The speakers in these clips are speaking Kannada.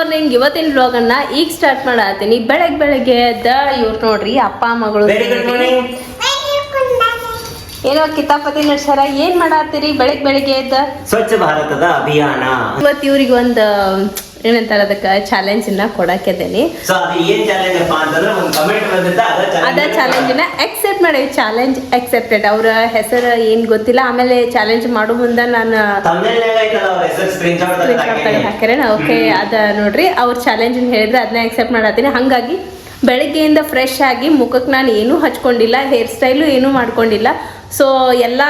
ಮಾರ್ನಿಂಗ್ ಇವತ್ತಿನ ವ್ಲಾಗನ್ನ ಈಗ ಸ್ಟಾರ್ಟ್ ಮಾಡತ್ತೀನಿ. ಬೆಳಗ್ಗೆ ಎದ್ದ ಇವ್ರು ನೋಡ್ರಿ ಅಪ್ಪ ಮಗಳು ಏನೋ ಕಿತಾಪತಿ ನಡ್ಸಾರ. ಏನ್ ಮಾಡತ್ತೀರಿ ಬೆಳಗ್ಗೆ ಎದ್ದ? ಸ್ವಚ್ಛ ಭಾರತದ ಅಭಿಯಾನ. ಇವತ್ತು ಇವ್ರಿಗೆ ಒಂದು ಏನಂತಾರ ಅದಕ್ಕೆ ಚಾಲೆಂಜ್ ನ ಕೊಡಾಕಿದ್ದೇನೆ. ಅದ ಚಾಲೆಂಜ್ ನ ಅಕ್ಸೆಪ್ಟ್ ಮಾಡೇವಿ. Challenge accepted. ಅವ್ರ ಹೆಸರು ಏನ್ ಗೊತ್ತಿಲ್ಲ. ಆಮೇಲೆ ಚಾಲೆಂಜ್ ಮಾಡೋ ಮುಂದ ನಾನು ಹಾಕ್ಯಾರ. ಓಕೆ ಅದ ನೋಡ್ರಿ ಅವ್ರ ಚಾಲೆಂಜ್ ಹೇಳಿದ್ರೆ ಅದನ್ನ ಅಕ್ಸೆಪ್ಟ್ ಮಾಡತ್ತೀನಿ. ಹಂಗಾಗಿ ಬೆಳಗ್ಗೆಯಿಂದ ಫ್ರೆಶ್ ಆಗಿ ಮುಖಕ್ಕೆ ನಾನು ಏನೂ ಹಚ್ಕೊಂಡಿಲ್ಲ, ಹೇರ್ ಸ್ಟೈಲು ಏನೂ ಮಾಡ್ಕೊಂಡಿಲ್ಲ. ಸೊ ಎಲ್ಲ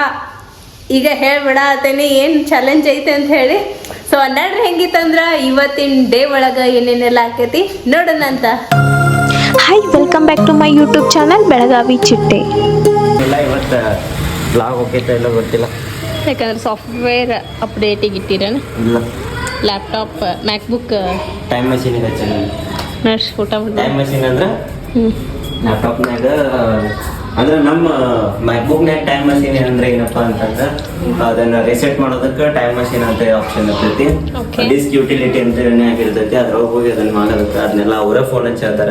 ಈಗ ಹೇಳ್ಬಿಡತ್ತೇನೆ ಏನು ಚಾಲೆಂಜ್ ಐತೆ ಅಂತ ಹೇಳಿ. ಸೊ ನಡ್ರಿ ಹೆಂಗಿತ್ತಂದ್ರೆ ಇವತ್ತಿನ ಡೇ ಒಳಗೆ ಏನೇನೆಲ್ಲ ಆಕೈತಿ ನೋಡೋಣ ಅಂತ. Hi, welcome back to my YouTube channel Belagavi Chitte. ಇವತ್ತು ಬ್ಲಾಗ್ ಹೋಗ್ತೈತೆ ಇಲ್ಲ ಗೊತ್ತಿಲ್ಲ, ಯಾಕಂದ್ರೆ ಸಾಫ್ಟ್ವೇರ್ ಅಪ್ಡೇಟಿಗೆ ಇಟ್ಟಿರೇನು? ಇಲ್ಲ, ಲ್ಯಾಪ್ಟಾಪ್ ಮ್ಯಾಕ್ಬುಕ್ ಟೈಮ್ ಮಷೀನಿಗೆ ನಡ್ಸಿ ಊಟ ಮಾಡಿ. ಟೈಮ್ ಮಷೀನ್ ಅಂದ್ರೆ ಲ್ಯಾಪ್ಟಾಪ್ನಾಗ ಅಂದ್ರೆ ನಮ್ಮ ಮ್ಯಾಕ್ಬುಕ್ನಾಗ ಟೈಮ್ ಮಷೀನ್ ಅಂದ್ರೆ ಏನಪ್ಪಾ ಅಂತಂದ್ರೆ ಅದನ್ನ ರಿಸೆಟ್ ಮಾಡೋದಕ್ಕೆ ಟೈಮ್ ಮಷೀನ್ ಅಂತ ಆಪ್ಷನ್ ಇರ್ತೈತಿ. ಡಿಸ್ಕ್ ಯುಟಿಲಿಟಿ ಅಂತ ಆಗಿರ್ತೈತಿ. ಅದ್ರೊಳಗೆ ಹೋಗಿ ಅದನ್ನ ಮಾಡೋದಕ್ಕೆ ಅದನ್ನೆಲ್ಲ ಅವರೇ ಫೋನ್ ಹಚ್ಚಾರ.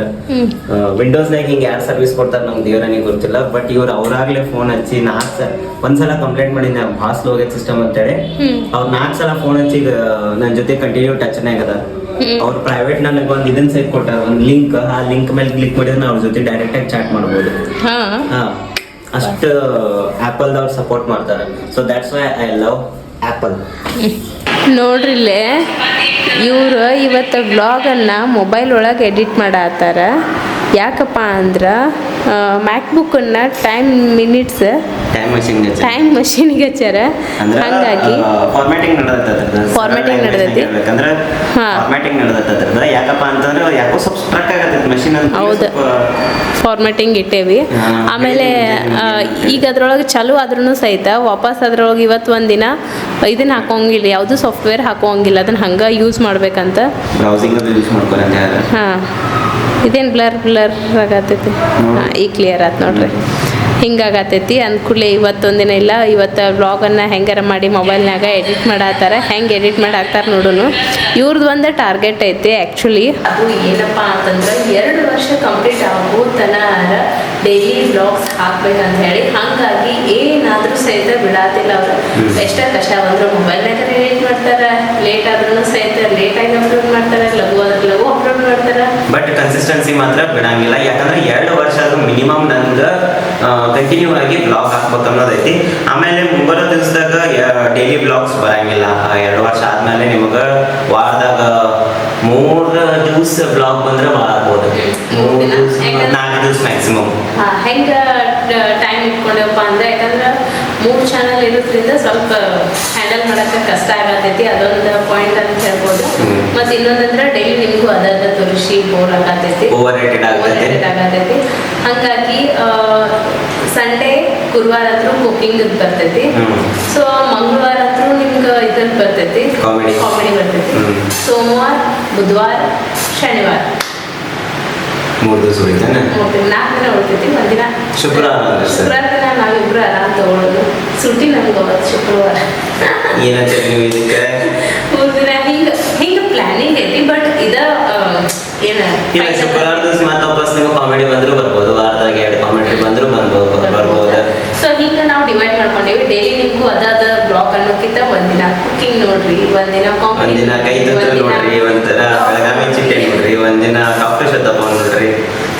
ವಿಂಡೋಸ್ನಾಗ ಹಿಂಗೆ ಯಾರು ಸರ್ವಿಸ್ ಕೊಡ್ತಾರೆ ನಮ್ಗೆ ದೇವರನಿಗೆ ಗೊತ್ತಿಲ್ಲ. ಬಟ್ ಇವ್ರು ಅವ್ರಾಗ್ಲೇ ಫೋನ್ ಹಚ್ಚಿ ಒಂದ್ಸಲ ಕಂಪ್ಲೇಂಟ್ ಮಾಡಿದ್ದೆ ಭಾಳ ಸ್ಲೋ ಆಗೈತೆ ಸಿಸ್ಟಮ್ ಅಂತೇಳಿ. ಅವ್ರು 4 ಸಲ ಫೋನ್ ಹಚ್ಚಿ ನನ್ನ ಜೊತೆ ಕಂಟಿನ್ಯೂ ಟಚ್ನಾಗ ಅದ. ಅವ್ರು ಪ್ರೈವೇಟ್ ನನಗೆ ಒಂದು ಇದನ್ನ ಸೈಟ್ ಕೊಟ್ಟಾರ, ಒಂದು ಲಿಂಕ್. ಆ ಲಿಂಕ್ ಮೇಲೆ ಕ್ಲಿಕ್ ಮಾಡಿದ್ರೆ ನಾವು ಅವ್ರ ಜೊತೆ ಡೈರೆಕ್ಟ್ ಆಗಿ ಚಾಟ್ ಮಾಡ್ಬೋದು. ಅಷ್ಟು ಆಪಲ್ದವ್ರು ಸಪೋರ್ಟ್ ಮಾಡ್ತಾರೆ. So that's why I love Apple. ನೋಡ್ರಿಲ್ಲೇ ಇವರು ಇವತ್ತು ವ್ಲಾಗನ್ನು ಮೊಬೈಲ್ ಒಳಗೆ ಎಡಿಟ್ ಮಾಡತ್ತಾರ. ಯಾಕಪ್ಪ ಅಂದ್ರೆ ಮ್ಯಾಕ್ಬುಕ್ಕನ್ನು ಟೈಮ್ ಮಷೀನ್ಗೆ ಹಚ್ಚಾರ. ಹಂಗಾಗಿ ಫಾರ್ಮ್ಯಾಟಿಂಗ್ ನಡೆದೈತಿ. ಯಾಕಪ್ಪ ಅಂತಂದ್ರೆ ಯಾಕೋ ಸ್ವಲ್ಪ ಸ್ಟ್ರಕ್ ಆಗತೈತಿ ಮಷೀನ್ ಅಂತ. ಹೌದು, ಫಾರ್ಮ್ಯಾಟಿಂಗ್ ಇಟ್ಟೇವಿ. ಆಮೇಲೆ ಈಗ ಅದ್ರೊಳಗೆ ಚಾಲು ಆದ್ರೂ ಸಹಿತ ವಾಪಸ್ ಅದ್ರೊಳಗೆ ಇವತ್ತು ಒಂದಿನ ಇದನ್ನ ಹಾಕೋಂಗಿಲ್ಲ, ಯಾವುದು ಸಾಫ್ಟ್ವೇರ್ ಹಾಕೋಂಗಿಲ್ಲ. ಅದನ್ನ ಹಂಗೆ ಯೂಸ್ ಮಾಡ್ಬೇಕಂತ ಹಾಂ. ಇದೇನು ಬ್ಲರ್ ಆಗತೈತಿ? ಹಾಂ, ಈಗ ಕ್ಲಿಯರ್ ಆಯ್ತು ನೋಡ್ರಿ. ಹಿಂಗಾಗತೈತಿ ಅಂದ್ಕೂಡಲೇ ಇವತ್ತೊಂದಿನ ಇಲ್ಲ, ಇವತ್ತು ವ್ಲಾಗನ್ನು ಹೆಂಗಾರ ಮಾಡಿ ಮೊಬೈಲ್ನಾಗ ಎಡಿಟ್ ಮಾಡತ್ತಾರ. ಹೆಂಗೆ ಎಡಿಟ್ ಮಾಡಾಕ್ತಾರೆ ನೋಡೋನು. ಇವ್ರದ್ದು ಒಂದು ಟಾರ್ಗೆಟ್ ಐತಿ ಆ್ಯಕ್ಚುಲಿ. ಅದು ಏನಪ್ಪ ಅಂತಂದ್ರೆ 2 ವರ್ಷ ಕಂಪ್ಲೀಟ್ ಆಗೋ ತನಕ ಡೈಲಿ ವ್ಲಾಗ್ಸ್ ಹಾಕ್ಬೇಕಂತ ಹೇಳಿ. ಹಾಗಾಗಿ ಏನಾದರೂ ಸಹಿತ ಬಿಡಾತಿಲ್ಲ ಅವರು. ಎಷ್ಟೇ ಕಷ್ಟ ಬಂದರೂ ಮೊಬೈಲ್ನಾಗ ಎಡಿಟ್ ಮಾಡ್ತಾರೆ. ಲೇಟ್ ಆದ್ರೂ ಸಹಿತ ಲೇಟಾಗಿ ಅಪ್ಲೋಡ್ ಮಾಡ್ತಾರೆ, ಲಘು ಅಪ್ಲೋಡ್ ಮಾಡ್ತಾರೆ. ಬಟ್ ಕನ್ಸಿಸ್ಟೆನ್ಸಿ ಮಾತ್ರ ಬಿಡಂಗಿಲ್ಲ. ಯಾಕಂದ್ರೆ 2 ವರ್ಷ ಅದು ಮಿನಿಮಮ್ ನಂಗೆ ಕಂಟಿನ್ಯೂ ಆಗಿ ಬ್ಲಾಗ್ ಹಾಕ್ಬೇಕು ಅನ್ನೋದೈತಿ. ಆಮೇಲೆ ಮುಂಬರೋ ದಿವಸದಾಗ ಡೈಲಿ ಬ್ಲಾಗ್ಸ್ ಬರಂಗಿಲ್ಲ. 2 ವರ್ಷ ಆದ್ಮೇಲೆ ನಿಮಗೆ ವಾರದಾಗ 3 ದಿವಸ ಬ್ಲಾಗ್ ಬಂದ್ರೆ ಭಾಳ ಆಗ್ಬೋದು. 4 ದಿವಸ ಮ್ಯಾಕ್ಸಿಮಮ್. ಹೆಂಗೆ ಟೈಮ್ ಇಟ್ಕೊಂಡಪ್ಪ ಅಂದ್ರೆ, ಯಾಕಂದ್ರೆ 3 ಚಾನಲ್ ಇರೋದ್ರಿಂದ ಸ್ವಲ್ಪ ಹ್ಯಾಂಡಲ್ ಮಾಡೋಕ್ಕೆ ಕಷ್ಟ ಆಗತೈತಿ. ಅದೊಂದು ಪಾಯಿಂಟ್ ಅಂತ ಹೇಳ್ಬೋದು. ಮತ್ತು ಇನ್ನೊಂದಂದ್ರೆ ಡೈಲಿ ನಿಮಗೂ ಅದಾದ ತೋರಿಸಿ ಬೋರ್ ಆಗತೈತಿ, ಓವರ್ ರೇಟೆಡ್ ಆಗತೈತಿ. ಹಾಗಾಗಿ ಸಂಡೇ ಗುರುವಾರ ಹತ್ರ ಕುಕಿಂಗ್ ಬರ್ತೈತಿ. ಸೊ ಮಂಗಳವಾರ ಹತ್ರ ನಿಮ್ಗೆ ಇದ್ರದ್ದು ಬರ್ತೈತಿ, ಕಾಮಿಡಿ ಬರ್ತೈತಿ. ಸೋಮವಾರ, ಬುಧವಾರ, ಶನಿವಾರ 3 ದಿವಸ ಉಳಿತಾನೆ. 4 ದಿನ ಉಳ್ತೈತಿ. ಒಂದಿನ ಶುಕ್ರವಾರ ದಿನ ನಾವಿಬ್ರು ಆರಾಮ್ ತಗೊಳ್ಳೋದು. ಸುಟ್ಟಿ ನಮ್ಗೆ ಅವತ್ತು ಶುಕ್ರವಾರ. ಏನಂತೀರಿ ನೀವು ಇದಕ್ಕೆ? 3 ದಿನ ಹಿಂಗೆ ಪ್ಲಾನಿಂಗ್ ಐತಿ. ಬಟ್ ಇದ ಇಲ್ಲ, ಶುಕ್ರವಾರ ದಿವಸ ಮತ್ತೆ ವಾಪಸ್ ನೀವು ಕಾಮಿಡಿ ಬಂದರೂ ಬರ್ಬೋದು. ವಾರದಾಗ 2 ಕಾಮಿಡಿ ಬಂದರೂ ಬರ್ಬೋದು. ಸೊ ಹಿಂಗೆ ನಾವು ಡಿವೈಡ್ ಮಾಡ್ಕೊಂಡೇವಿ. ಡೈಲಿ ನಿಮ್ಗೂ ಅದಾದ ಬ್ಲಾಗ್ ಅನ್ನೋಕ್ಕಿಂತ ಒಂದಿನ ಕುಕಿಂಗ್ ನೋಡ್ರಿ, ಒಂದಿನ ಕಾಮಿಡಿ, ಒಂದಿನ ಕೈ ತುತ್ತು ನೋಡ್ರಿ, ಒಂಥರ ಬೆಳಗಾವಿ ಚಿಟ್ಟೆ ನೋಡ್ರಿ, ಒಂದಿನ ಕಾಫಿ ಶತಪ ನೋಡ್ರಿ.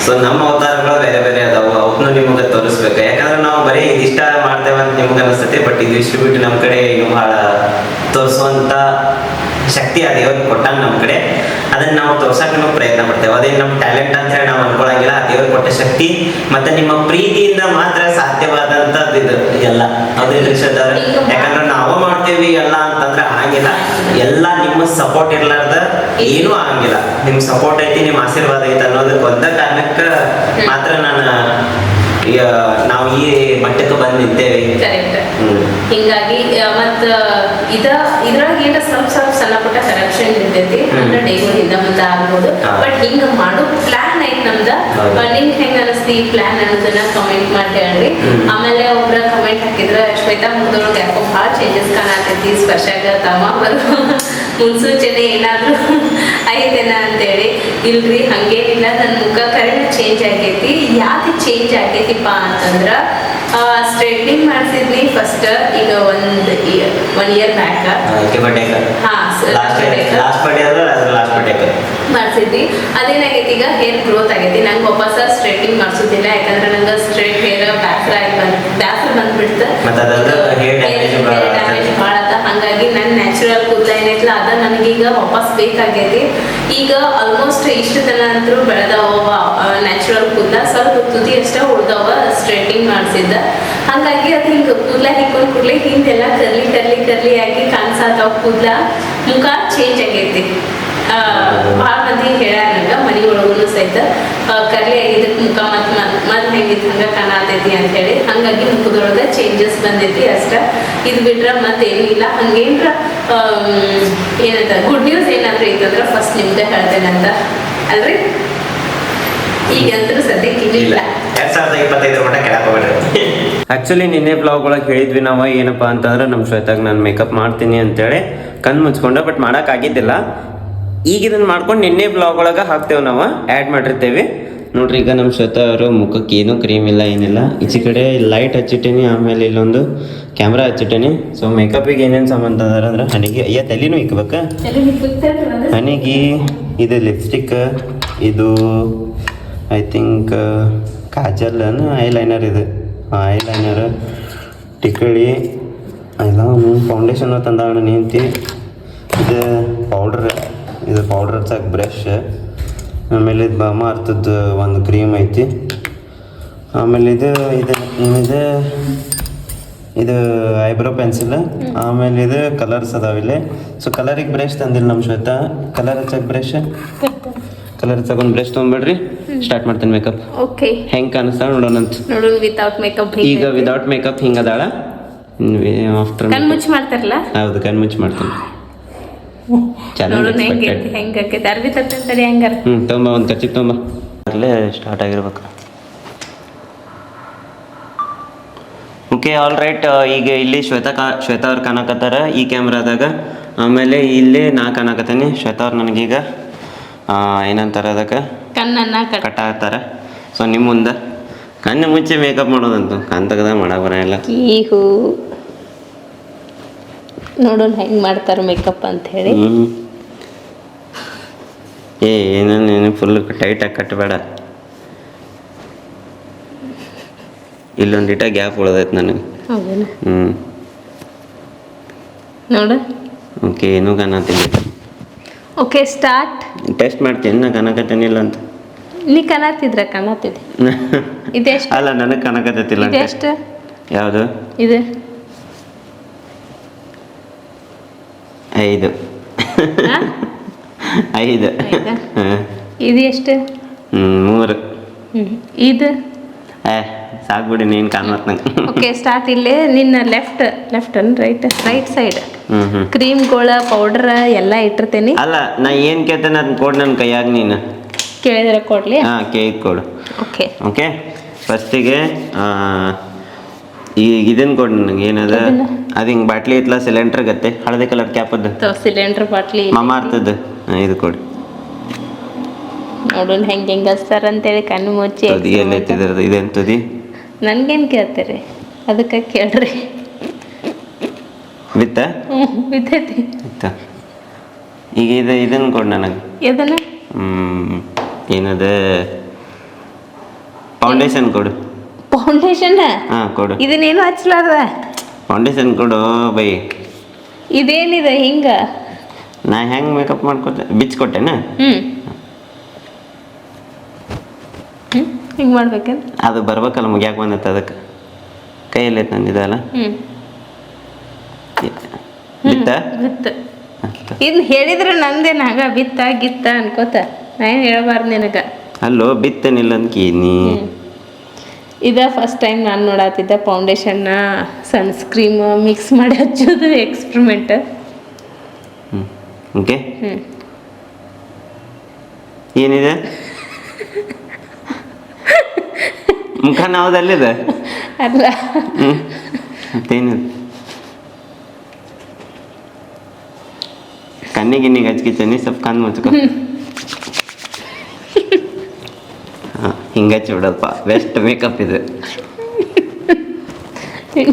ಸೊ ನಮ್ಮ ಅವತಾರಗಳು ಬೇರೆ ಬೇರೆ ಅದಾವು. ಅವನು ನಿಮಗೆ ತೋರಿಸ್ಬೇಕು. ಯಾಕಂದ್ರೆ ನಾವು ಬರೀ ಇದಿಷ್ಟ ಮಾಡ್ತೇವೆ ಅಂತ ನಿಮ್ಗೆ ಅನಿಸ್ತೈತಿ. ಬಟ್ ಇದು ಡಿಸ್ಟ್ರಿಬ್ಯೂಟ್ ನಮ್ಮ ಕಡೆ ಇನ್ನೂ ಭಾಳ ತೋರಿಸುವಂಥ ಶಕ್ತಿ ಆ ದೇವ್ರಿಗೆ ಕೊಟ್ಟಂಗೆ ನಮ್ಮ ಕಡೆ. ಅದನ್ನ ನಾವು ತೋರ್ಸಕ್ಕೆ ನಾವು ಪ್ರಯತ್ನ ಪಡ್ತೇವೆ. ಅದೇನು ನಮ್ಮ ಟ್ಯಾಲೆಂಟ್ ಅಂತ ಹೇಳಿ ನಾವು ಅನ್ಕೊಳಂಗಿಲ್ಲ. ಆ ದೇವ್ರಿಗೆ ಕೊಟ್ಟ ಶಕ್ತಿ ಮತ್ತೆ ನಿಮ್ಮ ಪ್ರೀತಿಯಿಂದ ಮಾತ್ರ ಸಾಧ್ಯವಾದಂಥದ್ದು ಇದು ಎಲ್ಲ. ಅದೇನು ರಿಷದವ್ರೆ, ಯಾಕಂದ್ರೆ ನಾವು ಮಾಡ್ತೇವಿ ಎಲ್ಲ ಅಂತಂದ್ರೆ ಆಗಿಲ್ಲ. ಎಲ್ಲ ನಿಮ್ಮ ಸಪೋರ್ಟ್ ಇರ್ಲಾರ್ದ ಏನೂ ಆಗಂಗಿಲ್ಲ. ನಿಮ್ಮ ಸಪೋರ್ಟ್ ಐತಿ, ನಿಮ್ಮ ಆಶೀರ್ವಾದ ಐತಿ ಅನ್ನೋದಕ್ಕೆ ಒಂದ ಕಾರಣಕ್ಕೆ ಮಾತ್ರ ನಾವು ಈ ಮಟ್ಟಕ್ಕೆ ಬಂದು ನಿಂತೇವೆ. ಹಿಂಗಾಗಿ ಮತ್ತು ಇದ್ರೊಳಗೆ ಏನೋ ಸ್ವಲ್ಪ ಸಣ್ಣ ಪುಟ್ಟ ಕರೆಕ್ಷನ್ ಇರ್ತೈತಿ. ಅಂದ್ರೆ ಡೈಲಿ ಹಿಂದೆ ಮುಂದೆ ಆಗ್ಬೋದು. ಬಟ್ ಹಿಂಗೆ ಮಾಡೋ ಪ್ಲಾನ್ ಐತಿ ನಮ್ದು. ನಿಮ್ಗೆ ಹೆಂಗೆ ಅನಿಸ್ತಿ ಈ ಪ್ಲಾನ್ ಅನ್ನೋದನ್ನ ಕಮೆಂಟ್ ಮಾಡಿ ಹೇಳ್ರಿ. ಆಮೇಲೆ ಒಬ್ರ ಕಮೆಂಟ್ ಹಾಕಿದ್ರೆ ಶ್ವೇತಾ ಮುಗ್ದೊಳಗೆ ಯಾಕೋ ಭಾಳ ಚೇಂಜಸ್ ಕಾಣತೈತಿ, ಸ್ಪರ್ಶಾಗ ತಮ್ಮ ಬರೋ ಮುನ್ಸೂಚನೆ ಏನಾದರೂ ಐತೆನ ಅಂತೇಳಿ. ಇಲ್ರಿ ಹಂಗೇನಿಲ್ಲ, ನನ್ನ ಮುಖ ಕರೆಕ್ಟ್ ಚೇಂಜ್ ಆಗೈತಿ. ಯಾಕೆ ಚೇಂಜ್ ಆಗೈತಿಪ್ಪ ಅಂತಂದ್ರ ಸ್ಟ್ರೈಟ್ನಿಂಗ್ ಮಾಡಿಸಿದ್ನಿ ಫಸ್ಟ್, ಈಗ ಒನ್ ಇಯರ್ ಬ್ಯಾಕ್. ಮಾಡಿಸಿದ್ವಿ. ಅದೇನಾಗೈತಿ, ಈಗ ಹೇರ್ ಗ್ರೋತ್ ಆಗೈತಿ. ನಂಗೆ ವಾಪಸ್ ಸ್ಟ್ರೈಟ್ನಿಂಗ್ ಮಾಡಿಸೋದಿಲ್ಲ, ಯಾಕಂದ್ರೆ ನಂಗೆ ಸ್ಟ್ರೈಟ್ ಹೇರ್ ಬ್ಯಾಸರ ಬಂದ್ಬಿಡ್ತು, ಡ್ಯಾಮೇಜ್ ಭಾಳ ಅದ. ಹಾಗಾಗಿ ನನ್ನ ನ್ಯಾಚುರಲ್ ಕೂದಲ ಏನೈತಲ್ಲ ಅದ ನನಗೀಗ ವಾಪಸ್ ಬೇಕಾಗೈತಿ. ಈಗ ಆಲ್ಮೋಸ್ಟ್ ಇಷ್ಟು ತನ ಅಂತೂ ಬೆಳೆದವ ನ್ಯಾಚುರಲ್ ಕೂದಲ, ಸ್ವಲ್ಪ ತುದಿ ಅಷ್ಟೇ ಉಳ್ದವ ಸ್ಟ್ರೈಟಿಂಗ್ ಮಾಡಿಸಿದ್ದ. ಹಾಗಾಗಿ ಅದು ಹಿಂಗೆ ಕೂದಲ ಹಿಕ್ಕೊಂಡು ಕೂಡಲೇ ಹಿಂದೆಲ್ಲ ಕರ್ಲಿ ಕರ್ಲಿ ಕರ್ಲಿ ಆಗಿ ಕಾಣಿಸತ್ತವ ಕೂದಲ, ಮುಖ ಚೇಂಜ್ ಆಗೈತಿ. ಭಾಳ ಮಂದಿ ಹೇಳ್ಯಾರ ನಂಗೆ ಮನೆ ಒಳಗೂ ಸಹಿತ ಕರ್ಲಿ ಆಗಿದ್ದಕ್ಕೆ ಮುಖ ಮತ್ತೆ ಹೆಂಗಿತ್ತು ಹಂಗೆ ಕಾಣತೈತಿ ಅಂತೇಳಿ. ಹಾಗಾಗಿ ಮುಖದೊಳಗೆ ಚೇಂಜಸ್ ಬಂದೈತಿ ಅಷ್ಟೇ. ಇದು ಬಿಟ್ರೆ ಮತ್ತೇನು ಇಲ್ಲ. ಹಂಗೇನ್ರ ಏನಂತ ಗುಡ್ ನ್ಯೂಸ್ ಏನಾದರೂ ಇತ್ತಂದ್ರೆ ಫಸ್ಟ್ ನಿಮ್ಗೆ ಹೇಳ್ತೇನಂತ ಅಲ್ರಿ. ಈಗಂತೂ ಸದ್ಯಕ್ಕೆ ಇಲ್ಲ. 2025 ಮಟ್ಟ ಕೆಳಕ್ಕೆ ಹೋಗ್ಬಿಡ್ರಿ. ಆ್ಯಕ್ಚುಲಿ ನಿನ್ನೆ ಬ್ಲಾಗ್ ಒಳಗೆ ಹೇಳಿದ್ವಿ ನಾವು ಏನಪ್ಪ ಅಂತಂದ್ರೆ ನಮ್ಮ ಶ್ವೇತಾಗ ನಾನು ಮೇಕಪ್ ಮಾಡ್ತೀನಿ ಅಂತೇಳಿ ಕಣ್ಣು ಮುಚ್ಕೊಂಡು, ಬಟ್ ಮಾಡೋಕ್ಕಾಗಿದ್ದಿಲ್ಲ. ಈಗ ಇದನ್ನು ಮಾಡ್ಕೊಂಡು ನಿನ್ನೆ ಬ್ಲಾಗ್ ಒಳಗೆ ಹಾಕ್ತೇವೆ, ನಾವು ಆ್ಯಡ್ ಮಾಡಿರ್ತೇವೆ ನೋಡ್ರಿ. ಈಗ ನಮ್ಮ ಶ್ವೇತಾ ಅವರು ಮುಖಕ್ಕೆ ಏನೂ ಕ್ರೀಮ್ ಇಲ್ಲ ಏನಿಲ್ಲ. ಈಚೆ ಕಡೆ ಲೈಟ್ ಹಚ್ಚಿಟ್ಟೀನಿ, ಆಮೇಲೆ ಇಲ್ಲೊಂದು ಕ್ಯಾಮ್ರಾ ಹಚ್ಚಿಟ್ಟೀನಿ. ಸೊ ಮೇಕಪ್ಪಿಗೆ ಏನೇನು ಸಂಬಂಧ ಅಂದ್ರೆ ಹನಿಗೆ ತಲೆನೂ ಇಕ್ಬೇಕಾ, ಹನಿಗೆ ಇದು ಲಿಪ್ಸ್ಟಿಕ್, ಇದು ಐ ಥಿಂಕ್ ಕಾಜಲ್ ಐಲೈನರ್, ಇದು ಐಲೈನರ್, ಟಿಕಳಿ ಎಲ್ಲ ಫೌಂಡೇಶನ್ ತಂದಾಣ ನಿಂತಿ. ಇದು ಪೌಡ್ರ್ ಹಚ್ಚಕ್ಕೆ ಬ್ರಷ್, ಆಮೇಲೆ ಇದು ಬಾಮಾ ಅರ್ಥದ್ದು ಒಂದು ಕ್ರೀಮ್ ಐತಿ. ಆಮೇಲೆ ಏನಿದೆ ಇದು ಐಬ್ರೋ ಪೆನ್ಸಿಲ್. ಆಮೇಲೆ ಇದು ಕಲರ್ಸ್ ಅದಾವಿಲ್ಲಿ. ಸೊ ಕಲರಿಗೆ ಬ್ರಷ್ ತಂದಿಲ್ಲ ನಮ್ಮ ಶ್ವೇತಾ. ಕಲರ್ ಹಚ್ಚಕ್ಕೆ ಬ್ರಷ್, ಕಲರ್ ಹಚ್ಚಕ್ಕೆ ಒಂದು ಬ್ರಷ್ ತೊಗೊಂಡ್ಬಿಡ್ರಿ. ಸ್ಟಾರ್ಟ್ ಮಾಡ್ತೇನೆ ಮೇಕಪ್. ಓಕೆ, ಹೆಂಗೆ ಕಾಣಿಸ್ತಾಳ ನೋಡೋಣಂತ. ನೋಡು ವಿತೌಟ್ ಮೇಕಪ್. ಈಗ ವಿದೌಟ್ ಮೇಕಪ್ ಹಿಂಗದಾಳ. ಆಫ್ಟರ್ ಕಣ್ಣು ಮುಚ್ಚಿ ಮಾಡ್ತಾರಲ್ಲ, ಹೌದು ಕಣ್ಣು ಮುಚ್ಚಿ ಮಾಡ್ತೀನಿ. ಹೆಂಗೈತೆ ಅರ್ವಿ ತರ್ತಂತಾರೆ ಹೆಂಗಾರ. ತೊಂಬ ಒಂದು ಕಚ್ಚಿ ತೊಂಬ ಅಲ್ಲೇ ಸ್ಟಾರ್ಟ್ ಆಗಿರ್ಬೇಕು. Okay, all right. ಈಗ ಇಲ್ಲಿ ಶ್ವೇತಾ ಅವ್ರು ಕಾಣಕತ್ತಾರ ಈ ಕ್ಯಾಮ್ರಾದಾಗ. ಆಮೇಲೆ ಇಲ್ಲಿ ನಾ ಕಾಣಕತ್ತೀನಿ. ಶ್ವೇತಾ ಅವ್ರು ನನಗೀಗ ಏನಂತಾರೆ ಅದಕ್ಕೆ ಕಣ್ಣನ್ನು ಕಟ್ಟಾಕ್ತಾರ. ಸೊ ನಿಮ್ಮ ಮುಂದೆ ಕಣ್ಣು ಮುಚ್ಚಿ ಮೇಕಪ್ ಮಾಡೋದಂತು ಕಣ್ ತೆಗ್ದ ಮಾಡಕ್ಕೆ ಬರೋಲ್ಲ. ಈಹು ನೋಡೋಣ ಹೆಂಗೆ ಮಾಡ್ತಾರೆ ಮೇಕಪ್ ಅಂತ ಹೇಳಿ. ಏನೇನು ಫುಲ್ ಟೈಟಾಗಿ ಕಟ್ಟಬೇಡ. ಇಲ್ಲೊಂದು ಇಟ ಗ್ಯಾಪ್ ಉಳ್ದೈತೆ ನನಗೆ. ಹೌದೇನು? ನೋಡ. ಓಕೆ, ಏನೂ ಕಾಣತೀನಿ. Okay, start. ಟೆಸ್ಟ್ ಮಾಡ್ತೀನಿ ನಾ ಕಾಣಕತ್ತೇನಿಲ್ಲ ಅಂತ. ನೀ ಕಾಣತಿದ್ದೆ ಇದೆಷ್ಟು? ಅಲ್ಲ, ನನಗೆ ಕಾಣಕತ್ತೈತಿಲ್ಲ. ಇದೆಷ್ಟು? ಯಾವುದು ಇದು? 5. 5. ಇದು ಎಷ್ಟು? 3. ಇದು ಸಾಕ್ಬಿಡಿ, ನೀನು ಕಾಣ್ಮತ್ ನಂಗೆ. Okay, start. ಇಲ್ಲೇ ನಿನ್ನ ಲೆಫ್ಟ್ ರೈಟ್ ಸೈಡ್ ಕ್ರೀಮ್ಗಳ ಪೌಡರ್ ಎಲ್ಲ ಇಟ್ಟಿರ್ತೇನೆ. ಅಲ್ಲ, ನಾ ಏನು ಕೇಳ್ತೇನೆ ಅದನ್ನ ಕೊಡು ನನ್ನ ಕೈಯಾಗ. ನೀನು ಕೇಳಿದ್ರೆ ಕೊಡ್ಲಿ? ಕೇಕ್ ಕೊಡು. ಓಕೆ, ಫಸ್ಟಿಗೆ ಈಗ ಇದನ್ನು ಕೊಡು ನನಗೆ. ಏನದ ಅದು ಹಿಂಗೆ ಬಾಟ್ಲಿ ಐತ್ಲ, ಸಿಲಿಂಡ್ರ್ ಗತ್ತೆ ಹಳದಿ ಕಲರ್ ಕ್ಯಾಪದ್ದು ಸಿಲಿಂಡರ್ ಬಾಟ್ಲಿ ಮಾಮ ಅರ್ಥದ್ದು. ಇದು ಕೊಡಿ. ನೋಡೋಣ ಹೆಂಗೆ ಹಚ್ತಾರ ಅಂತೇಳಿ ಕಣ್ಣು ಮುಚ್ಚಿ. ಎಲ್ಲೈತಿದ್ರದ್ದು ಇದೇನು ತುದಿ? ನನ್ಗೇನು ಕೇಳ್ತೀರಿ, ಅದಕ್ಕೆ ಕೇಳ್ರಿ. ಬಿತ್ತ ಬಿತ್ತೈತಿ. ಈಗ ಇದನ್ನು ಕೊಡು ನನಗೆ. ಎದನ್ನ? ಏನದ ಫೌಂಡೇಶನ್ ಕೊಡು. ಫೌಂಡೇಶನ್? ಹಾಂ ಕೊಡು. ಇದನ್ನೇನು ಹಚ್ಚಲಾರ್ದ ಫೌಂಡೇಶನ್ ಕೊಡು ಬೈ. ಇದೇನಿದೆ ಹಿಂಗ? ನಾ ಹೆಂಗೆ ಮೇಕಪ್ ಮಾಡ್ಕೊತೆ ಬಿಚ್ಕೊಟ್ಟೆನಾ? ಹಿಂಗೆ ಮಾಡ್ಬೇಕೇನು? ಅದು ಬರ್ಬೇಕಲ್ಲ, ಮುಗ್ಯಾಕೆ ಬಂದೈತೆ ಅದಕ್ಕೆ. ಕೈಯಲ್ಲೇ ತಂದಿದ್ದಲ್ಲ. ಬಿತ್ತ ಇನ್ನು ಹೇಳಿದ್ರೆ ನಂದೇನು ಆಗ ಬಿತ್ತ ಗಿತ್ತ ಅನ್ಕೋತ ನಾ ಏನು ಹೇಳ್ಬಾರ್ದು ನಿನಗೆ. ಅಲ್ಲೋ ಬಿತ್ತೇನಿಲ್ಲ ಅಂದ್ಕೀನಿ. ಇದ ಫಸ್ಟ್ ಟೈಮ್ ನಾನು ನೋಡತ್ತಿದ್ದೆ ಫೌಂಡೇಶನ್ನ ಸನ್ಸ್ಕ್ರೀಮ್ ಮಿಕ್ಸ್ ಮಾಡಿ ಹಚ್ಚೋದು ಎಕ್ಸ್ಪರಿಮೆಂಟ್. ಓಕೆ, ಏನಿದೆ ಮುಖ ನಾವ್ದಲ್ಲಿದೆ ಅಲ್ಲ. ಮತ್ತೇನಿದೆ? ಕಣ್ಣಿಗೆ ಹಚ್ಕಿಚ್ಚನಿ ಸ್ವಲ್ಪ ಕಣ್ಣು ಮುಚ್ಕೊ. ಹಿಂಗೆ ಬಿಡಪ್ಪ ಬೆಸ್ಟ್ ಮೇಕಪ್ ಇದು.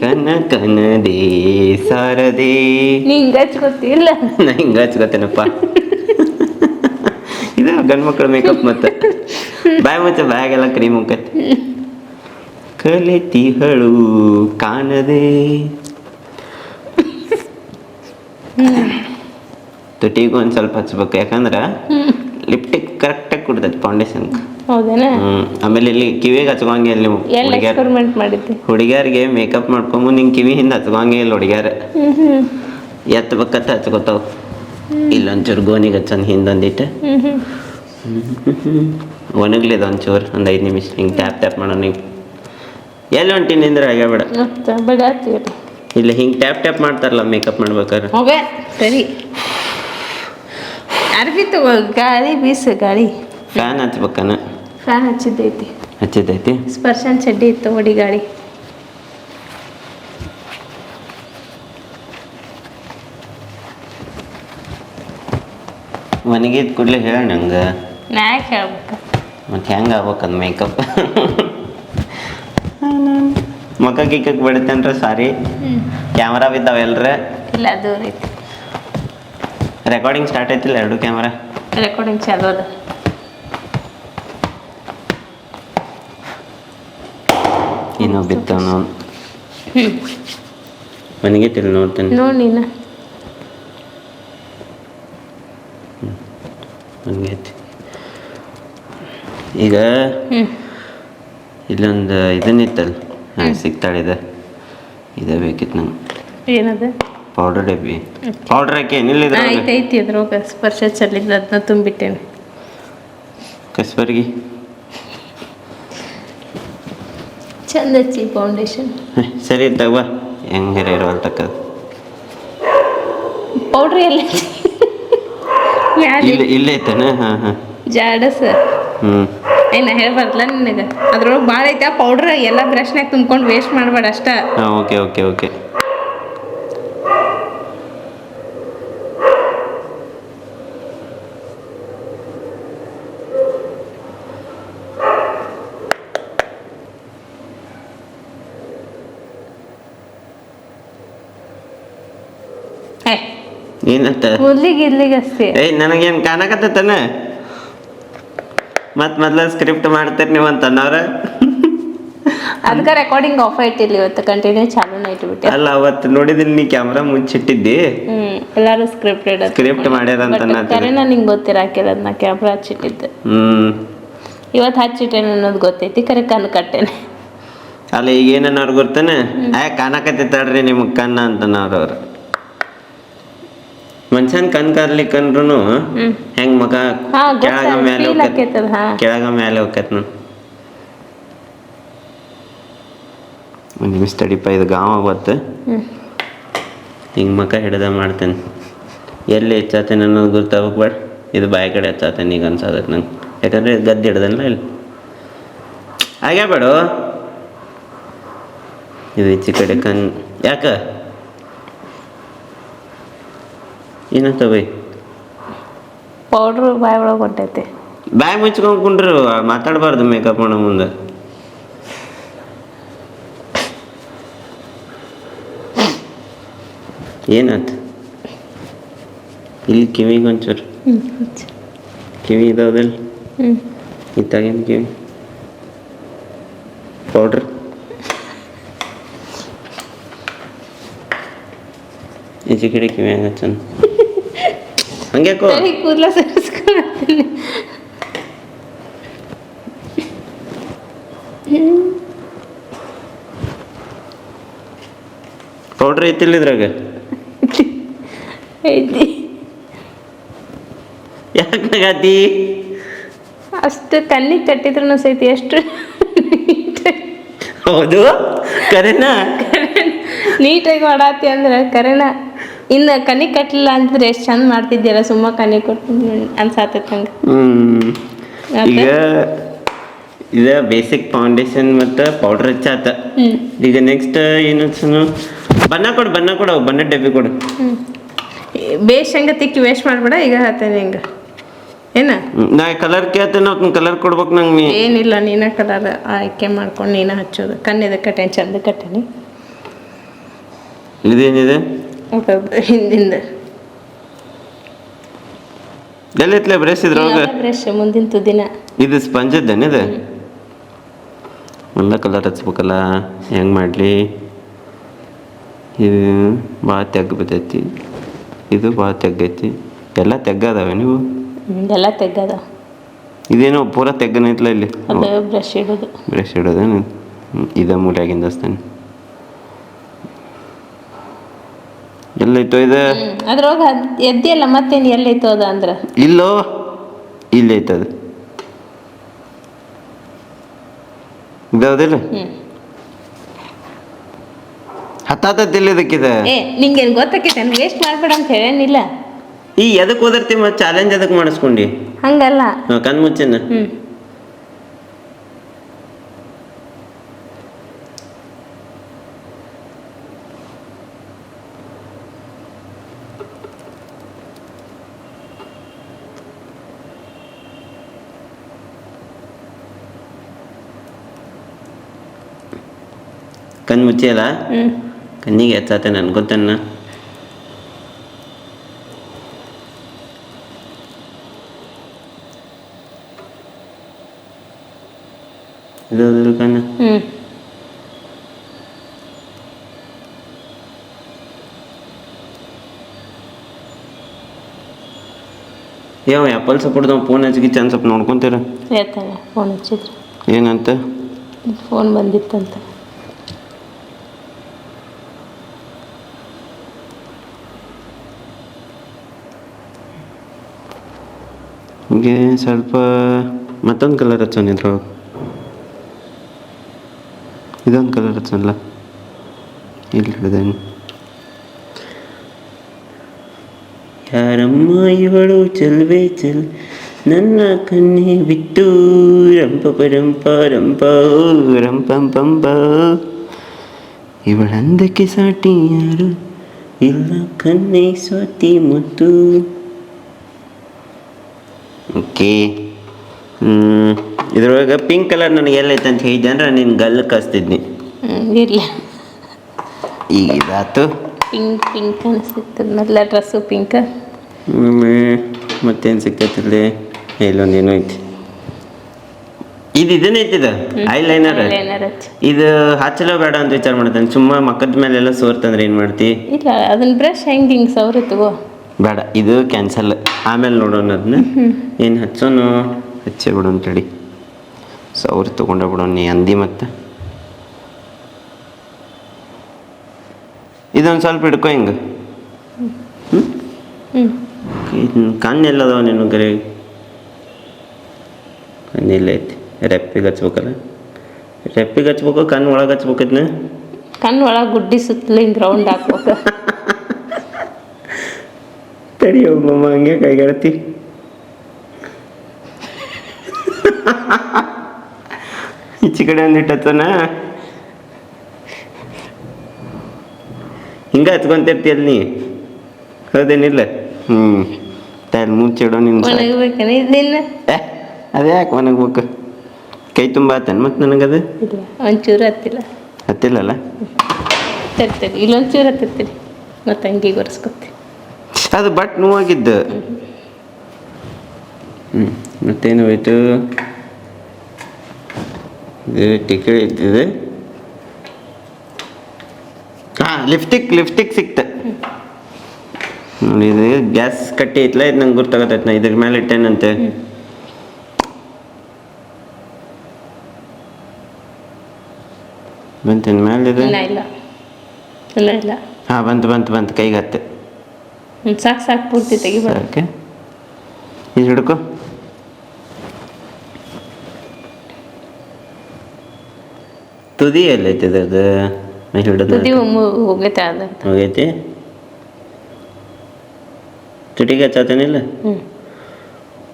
ಕನ ಕನದೇ ಸಾರದೆ ನೀ ಹಿಂಗೆ ಹಚ್ಕೊತಿಲ್ಲ. ನಾ ಹಿಂಗೆ ಹಚ್ಕೋತೇನಪ್ಪ. ಇದು ಗಂಡು ಮಕ್ಕಳ ಮೇಕಪ್ ಮತ್ತೆ ಬಾಯ್ ಮತ್ತೆ ಬಾಯಾಗೆಲ್ಲ ಕ್ರೀಮ್ ಹೋಗತ್ತೆ. ಕಲಿತಿಹಳು ಕಾಣದೆ ತುಟಿಗೂ ಒಂದು ಸ್ವಲ್ಪ ಹಚ್ಬೇಕು, ಯಾಕಂದ್ರೆ ಲಿಪ್ಟಿಕ್ ಕರೆಕ್ಟಾಗಿ ಕೊಡ್ತೈತೆ ಫೌಂಡೇಶನ್. ಹೌದೇನಾ? ಆಮೇಲೆ ಇಲ್ಲಿ ಕಿವಿಗೆ ಹಚ್ಕೊಂಗೆ ಇಲ್ಲಿ ಎಲ್ಲ ಎಕ್ಸ್ಪೆರಿಮೆಂಟ್ ಮಾಡಿದ್ದೆ. ಹುಡುಗಿಯರಿಗೆ ಮೇಕಪ್ ಮಾಡ್ಕೊಂಬ ನಿಂಗೆ ಕಿವಿ ಹಿಂದೆ ಹಚ್ಕೊಂಗೆ ಇಲ್ಲ ಹುಡುಗಿಯರ ಎತ್ತಬೇಕತ್ತ ಹಚ್ಕೋತಾವ. ಇಲ್ಲೊಂಚೂರು ಗೋನಿಗೆ ಹಚ್ಚಂದು ಹಿಂದೊಂದಿಟ್ಟು ಒಣಗ್ಲಿದ ಒಂಚೂರು ಒಂದು 5 ನಿಮಿಷ ಹಿಂಗೆ ಟ್ಯಾಪ್ ಮಾಡೋಣ. ನೀವು ಎಲ್ಲಿ ಹೊಂಟಿ ನಿಂದ್ರೆ ಹಾಗೆ ಬೇಡ, ಇಲ್ಲ ಹಿಂಗೆ ಟ್ಯಾಪ್ ಮಾಡ್ತಾರಲ್ಲ ಮೇಕಪ್ ಮಾಡ್ಬೇಕಾದ್ರೆ. ಹೋಗ ಸರಿ. ಅರ್ಬಿ ತಗೋ, ಗಾಳಿ ಬೀಸು ಗಾಳಿ. ಫ್ಯಾನ್ ಹಚ್ಬೇಕನ? ಫ್ಯಾನ್ ಹಚ್ಚಿದ್ದೈತಿ. ಹಚ್ಚಿದ್ದೈತಿ. ಸ್ಪರ್ಶನ್ ಚಡ್ಡಿ ಇತ್ತು ಹೊಡಿ ಗಾಳಿ. ಒಣಗಿದ ಕೂಡಲೇ ಹೇಳ ನಂಗೆ. ನಾ ಯಾಕೆ ಹೇಳ್ಬೇಕು? ಮತ್ತು ಹೆಂಗೆ ಆಗ್ಬೇಕದು ಮೇಕಪ್? ಮಕ್ಕ ಗಿಕ್ಕಕ್ಕೆ ಬಿಡುತ್ತೇನ್ರ ಸಾರಿ. ಕ್ಯಾಮ್ರಾ ಬಿದ್ದಾವ ಎಲ್ರ? ಇಲ್ಲ, ದೂರ ಐತಿ. ರೆಕಾರ್ಡಿಂಗ್ ಸ್ಟಾರ್ಟ್ ಐತಿಲ್ಲ 2 ಕ್ಯಾಮ್ರಾ? ರೆಕಾರ್ಡಿಂಗ್ ಚಾಲು ಅದ. ಏನೋ ಬಿತ್ತಾವ ನಾವು ಒಣಗಿತಿಲ್ಲ ನೋಡ್ತೇನೆ. ನೋಡಿ ನೀನು ಒಣಗೈತಿ. ಈಗ ಇಲ್ಲೊಂದು ಇದನ್ನಿತ್ತಲ್ಲ, ಸಿಗ್ತಾಳಿದೆ, ಇದೇ ಬೇಕಿತ್ತು ನಂಗೆ. ಏನದ? ಪೌಡರ್ ಡಬ್ಬಿ. ಪೌಡರ್ ಹಾಕಿ ಏನಿಲ್ಲ ಇದ್ರ ಐತಿ ಅದ್ರೊಳಗೆ ಸ್ಪರ್ಶ ಚಲ್ಲಿದ್ದ, ಅದನ್ನ ತುಂಬಿಟ್ಟೇನೆ. ಕಸ್ಬರ್ಗಿ ಚಂದ ಹಚ್ಚಿ ಫೌಂಡೇಶನ್. ಸರಿ ತಗೋ, ಹೆಂಗಾರ ಇರುವಲ್ ತಕ್ಕ ಪೌಡ್ರ್ ಎಲ್ಲ ಇಲ್ಲ ಐತನ. ಹಾಂ ಹಾಂ ಜಾಡಸ. ಏನ ಹೇಳ್ಬಾರ್ದಲ್ಲ ನಿನಗೆ, ಅದ್ರೊಳಗೆ ಭಾಳ ಐತೆ. ಆ ಪೌಡ್ರ್ ಎಲ್ಲ ಬ್ರಷ್ನಾಗ ತುಂಬ್ಕೊಂಡು ವೇಸ್ಟ್ ಮಾಡಬೇಡ ಅಷ್ಟ. ಹಾಂ ಓಕೆ ಓಕೆ ಓಕೆ. ಏನಂತ ಇಲ್ಲಿಗೆ ಅಷ್ಟೇ. ನನಗೇನು ಕಾಣಕತ್ತಾನ ಮೊದಲ ಸ್ಕ್ರಿಪ್ಟ್ ಮಾಡ್ತೀರಿ ನೀವು ಅಂತ ಅನ್ನೋರ. ಅದಕ್ಕೆ ರೆಕಾರ್ಡಿಂಗ್ ಆಫ್ ಐತಿಲ್ಲ, ಇವತ್ತು ಕಂಟಿನ್ಯೂ ಚಾಲೂನ ಇಟ್ಬಿಟ್ಟೆ. ಅಲ್ಲ ಅವತ್ತು ನೋಡಿದಿಲ್ಲ ನೀ ಕ್ಯಾಮ್ರಾ ಮುಚ್ಚಿಟ್ಟಿದ್ದಿ. ಎಲ್ಲರೂ ಸ್ಕ್ರಿಪ್ಟ್ ಮಾಡ್ಯಾರ ಅಂತ ಕರೆನ ನಿಂಗೆ ಗೊತ್ತಿರಾಕಿಲ್ಲ, ಅದನ್ನ ಕ್ಯಾಮ್ರಾ ಹಚ್ಚಿಟ್ಟಿದ್ದೆ. ಇವತ್ತು ಹಚ್ಚಿಟ್ಟೇನೆ ಅನ್ನೋದು ಗೊತ್ತೈತಿ, ಕರೆ ಕಣ್ಣು ಕಟ್ಟೇನೆ. ಅಲ್ಲ ಈಗ ಏನನ್ನೋರು ಗೊತ್ತಾನೆ, ಕಾಣಕತ್ತಿತ್ತಾಡ್ರಿ ನಿಮಗೆ ಕಣ್ಣ ಅಂತನವ್ರವ್ರು. ಮನುಷ್ಯನ್ ಕಣ್ ಕಾರ್ಲಿಕ್ಕಂದ್ರೂ ಹೆಂಗ್ ಮಗ ಕೆಳಗ ಮೇಲೆ ಹೋಗ್ತೈತ್ ನಾನು. ಒಂದು ನಿಮಿಷ ತಡಿಪ, ಇದು ಗಾಂವ್ ಆವತ್ತು ಹಿಂಗೆ ಮಕ ಹಿಡ್ದ ಮಾಡ್ತೇನೆ. ಎಲ್ಲಿ ಹೆಚ್ಚಾತೇನೆ ಅನ್ನೋದು ಗೊತ್ತಾಗಬೇಕು ಬೇಡ. ಇದು ಬಾಯಿ ಕಡೆ ಹಚ್ಚಾತೇನೆ ಈಗ ಅನ್ಸದತ್ ನಂಗೆ, ಯಾಕಂದ್ರೆ ಗದ್ದು ಹಿಡ್ದಲ್ಲ ಇಲ್ಲಿ ಹಾಗೆ ಬೇಡ. ಇದು ಈಚೆ ಕಡೆ ಕಣ್ ಯಾಕ ಏನಂತ ಬೈ? ಪೌಡ್ರು ಬಾಯಿ ಒಳಗೆ ಹೊಂಟೈತೆ. ಬಾಯಿ ಮುಚ್ಕೊಂಡು ಕುಂಡ್ರು, ಮಾತಾಡಬಾರ್ದು ಮೇಕಪ್ ಮಾಡೋ ಮುಂದೆ. ಏನಾತ? ಇಲ್ಲಿ ಕಿವಿಗೆ ಒಂಚೂರು ಕಿವಿ ಇದಾವದಿಲ್ಲ, ಇತ್ತಾಗೇನು ಕಿವಿ ಪೌಡ್ರ್ ಈಚೆ ಕಡೆ ಕಿವಿ ಹಂಗ ಚಂದ ಹಂಗ್ಯಾಕೋ ಕೂದಲ ಸರಿಸ್ಕೊಳ್ತೀನಿ. ಪೌಡ್ರ್ ಐತಿಲ್ಲ ಇದ್ರಾಗ? ಐತಿ. ಯಾಕಾಗತಿ? ಅಷ್ಟು ಕಣ್ಣಿಗೆ ಕಟ್ಟಿದ್ರು ಸಹಿತ ಎಷ್ಟು ಹೌದು ಕರೆನಾ ನೀಟಾಗಿ ಮಾಡಾತಿ ಅಂದ್ರೆ ಕರೆನಾ. ಇನ್ನು ಕಣ್ಣಿಗೆ ಕಟ್ಟಲಿಲ್ಲ ಅಂತಂದ್ರೆ ಎಷ್ಟು ಚಂದ ಮಾಡ್ತಿದ್ಯಲ್ಲ, ಸುಮ್ಮ ಕಣ್ಣಿಗೆ ಕೊಟ್ಟು ಅನ್ಸಾತೈತೆ ಹಂಗೆ. ಈಗ ಇದ ಬೇಸಿಕ್ ಫೌಂಡೇಶನ್ ಮತ್ತು ಪೌಡರ್ ಹಚ್ಚಾತ. ಈಗ ನೆಕ್ಸ್ಟ್ ಏನು ಬಣ್ಣ ಕೊಡು ಬಣ್ಣದ ಡಬ್ಬಿ ಕೊಡು. ಬೇಸ್ ಹಂಗೆ ತಿಕ್ಕಿ ವೇಸ್ಟ್ ಮಾಡಬೇಡ. ಈಗ ಹೇಳ್ತೇನೆ ಹಿಂಗೆ ಏನ ನಾ ಕಲರ್ ಕೇಳ್ತೇನೆ ಅವ್ನ ಕಲರ್ ಕೊಡ್ಬೇಕು ನಂಗೆ ನೀ ಏನಿಲ್ಲ ನೀನ ಕಲರ್ ಆಯ್ಕೆ ಮಾಡ್ಕೊಂಡು ನೀನ ಹಚ್ಚೋದು ಕಣ್ಣಿದ ಕಟ್ಟೆ ಚಂದ ಕಟ್ಟೆನಿ ಇದೇನಿದೆ ಹಿಂದಿಂದ ಎಲ್ಲಿತ್ಲೆ ಬ್ರಷ್ ಇದ್ರೊಳಗ ಬ್ರಷ್ ಮುಂದಿನ ತುದಿನ ಇದು ಸ್ಪಂಜ್ ಇದ್ದೇನೆ ಇದು ಎಲ್ಲ ಕಲರ್ ಹಚ್ಬೇಕಲ್ಲ ಹೆಂಗೆ ಮಾಡಲಿ ಇದು ಭಾಳ ತೆಗ್ಗ ಬರ್ತೈತಿ ಇದು ಭಾಳ ತೆಗ್ಗೈತಿ ಎಲ್ಲ ತೆಗ್ಗದಾವೆ ನೀವು ಎಲ್ಲ ತೆಗ್ಗದ ಇದೇನೋ ಪೂರ ತೆಗ್ಗನೈತ್ಲ ಇಲ್ಲಿ ಅದು ಬ್ರಷ್ ಇಡೋದು ಬ್ರಷ್ ಇಡೋದೇನು ಇದ ಮೂಲ್ಯಾಗಿಂದ ಹಚ್ತಾನೆ ಎಲ್ಲೈತೋ ಇದು ಅದ್ರೊಳಗೆ ಎದ್ದಿಯಲ್ಲ ಮತ್ತೇನು ಎಲ್ಲೈತೋ ಅದ ಅಂದ್ರೆ ಇಲ್ಲೋ ಇಲ್ಲೈತದು ಇದಾವದಿಲ್ಲ ಹತ್ತಾತಿಲ್ಲ ಇದಕ್ಕಿದ ನಿಂಗೇನು ಗೊತ್ತಾಕೈತೆ ವೇಸ್ಟ್ ಮಾಡ್ಬೇಡ ಅಂತ ಹೇಳೇನಿಲ್ಲ ಈ ಎದಕ್ಕೆ ಓದಿರ್ತಿ ಮತ್ತೆ ಚಾಲೆಂಜ್ ಎದಕ್ಕೆ ಮಾಡಿಸ್ಕೊಂಡಿ ಹಂಗಲ್ಲ ಕಣ್ ಮುಚ್ಚಿನ ಕಣ್ ಮುಚ್ಚಿಯಲ್ಲ ಕಣ್ಣಿಗೆ ಹೆಚ್ಚಾತೆ ನನ್ಗೊತ್ತನ್ನ ಇದು ಕಣ್ಣು ಯಾವ ಆ್ಯಪಲ್ ಸಪೋರ್ಟ್ ಫೋನ್ ಹಚ್ಚಿಗೆ ಚಂದ ಸ್ವಲ್ಪ ನೋಡ್ಕೊಂತೀರ ಹೇಳ್ತಾನೆ ಫೋನ್ ಹಚ್ಚಿದ್ರು ಏನಂತ ಫೋನ್ ಬಂದಿತ್ತಂತ ಹೀಗೆ ಸ್ವಲ್ಪ ಮತ್ತೊಂದು ಕಲರ್ ಹಚ್ಚೋಣ ಇದ್ರೊಳಗೆ ಇದೊಂದು ಕಲರ್ ಹಚ್ಚಲ್ಲ ಇಲ್ಲಿ ಹಿಡ್ದೇನು ಯಾರಮ್ಮ ಇವಳು ಚೆಲ್ವೆ ಚೆಲ್ ನನ್ನ ಕಣ್ಣೆ ಬಿಟ್ಟು ರಂಪ ರಂಪ ರಂಪ ರಂಪಂಪಂಪ ಇವಳಂದಕ್ಕೆ ಸಾಟಿ ಯಾರು ಇಲ್ಲ ಕಣ್ಣೆ ಸ್ವಾತಿ ಮುತ್ತು ಓಕೆ ಇದ್ರೊಳಗೆ ಪಿಂಕ್ ಕಲರ್ ನನಗೆ ಎಲ್ಲೈತೆ ಅಂತ ಹೇಳಿದ್ದೆ ಅಂದ್ರೆ ನೀನು ಗಲ್ಲು ಕಸ್ತಿದ್ನಿ ಇರಲಿ ಈಗ ಇದಾತು ಪಿಂಕ್ ಪಿಂಕ್ ಅನಿಸ್ತಿತ್ತು ಮೊದಲ ಡ್ರೆಸ್ಸು ಪಿಂಕ್ ಮತ್ತೇನು ಸಿಕ್ತೈತಿಲ್ಲಿ ಇಲ್ಲೊಂದೇನು ಐತಿ ಇದು ಇದನ್ನೈತಿದ ಐಲೈನರ್ ಇದು ಹಚ್ಚಲೋ ಬೇಡ ಅಂತ ವಿಚಾರ ಮಾಡ್ತಾನೆ ಸುಮ್ಮ ಮಕ್ಕದ ಮೇಲೆಲ್ಲ ಸೋರ್ತಂದ್ರೆ ಏನು ಮಾಡ್ತಿ ಇಲ್ಲ ಅದನ್ನ ಬ್ರಷ್ ಹೆಂಗೆ ಹಿಂಗೆ ಸೌರಿ ತಗೋ ಬೇಡ ಇದು ಕ್ಯಾನ್ಸಲ್ ಆಮೇಲೆ ನೋಡೋಣ ಅದನ್ನ ಏನು ಹಚ್ಚೋನು ಹಚ್ಚೇ ಬಿಡೋಣ ತಡಿ ಸೌರಿ ತೊಗೊಂಡೇ ಬಿಡೋಣ ನೀ ಅಂದಿ ಮತ್ತೆ ಇದೊಂದು ಸ್ವಲ್ಪ ಹಿಡ್ಕೊ ಹಿಂಗೆ ಕಣ್ಣೆಲ್ಲದವ ನೀನು ಗರಿ ಕಣ್ಣಿಲ್ಲ ಐತಿ ರೆಪ್ಪಿಗೆ ಹಚ್ಬೇಕಲ್ಲ ರೆಪ್ಪಿಗೆ ಹಚ್ಬೇಕು ಕಣ್ಣು ಒಳಗೆ ಹಚ್ಬೇಕದ್ನ ಕಣ್ಣು ಒಳಗೆ ಗುಡ್ಡಿ ಸುತ್ತಲೂ ಹಿಂಗೆ ರೌಂಡ್ ಹಾಕ್ಬೇಕು ತಡಿ ಹೋಗಮ್ಮ ಹಂಗೆ ಕೈಗಾಡ್ತಿ ಈಚೆ ಕಡೆ ಒಂದಿಟ್ಟು ಹಚ್ಚೋಣ ಹಿಂಗೆ ಹಚ್ಕೊಂತಿರ್ತೀಯಲ್ಲ ನೀ ಹೌದೇನಿಲ್ಲ ತಲೆ ಮುಚ್ಚಿಡೋ ನಿನ್ನ ಒಣಗಬೇಕೇನ ಇದನ್ನ ಅದೇ ಯಾಕೆ ಒಣಗ್ಬೇಕು ಕೈ ತುಂಬ ಆತನ್ ಮತ್ತೆ ನನಗದು ಇಲ್ಲ ಒಂಚೂರು ಹತ್ತಿಲ್ಲ ಹತ್ತಿಲ್ಲಲ್ಲ ತರ್ತೀರಿ ಇಲ್ಲೊಂಚೂರು ಹತ್ತಿರ್ತೀರಿ ಮತ್ತೆ ಹಂಗೆ ಒರೆಸ್ಕೊತೀವಿ ಅದು ಬಟ್ ನೋವಾಗಿದ್ದು ಮತ್ತೇನು ಹೋಯ್ತು ಇದು ಟಿಕೆಟ್ ಇದ್ದಿದೆ ಹಾಂ ಲಿಫ್ಟಿಕ್ ಸಿಕ್ತು ನೋಡಿ ಇದು ಗ್ಯಾಸ್ ಕಟ್ಟಿ ಐತ್ಲ ಇದು ನಂಗೆ ಗೊತ್ತಾಗತ್ತೈತೆ ನಾ ಇದ್ರ ಮೇಲೆ ಇಟ್ಟೇನಂತೆ ಬಂತೇನು ಮೇಲೆ ಇದೆ ಇಲ್ಲ ಹಾಂ ಬಂತು ಕೈಗೆ ಹತ್ತೆ ಸಾಕು ಪೂರ್ತಿ ತೆಗಿಬೇಡ ಓಕೆ ಇದು ಹಿಡ್ಕೊ ತುದಿ ಎಲ್ಲೈತೆ ಅದ್ರದ್ದು ಹಿಡಿದು ತುದಿ ಹೋಗೈತೆ ಅದಂತ ಹೋಗೈತಿ ತುಟಿಗೆ ಹಚ್ಚತೇನಿಲ್ಲ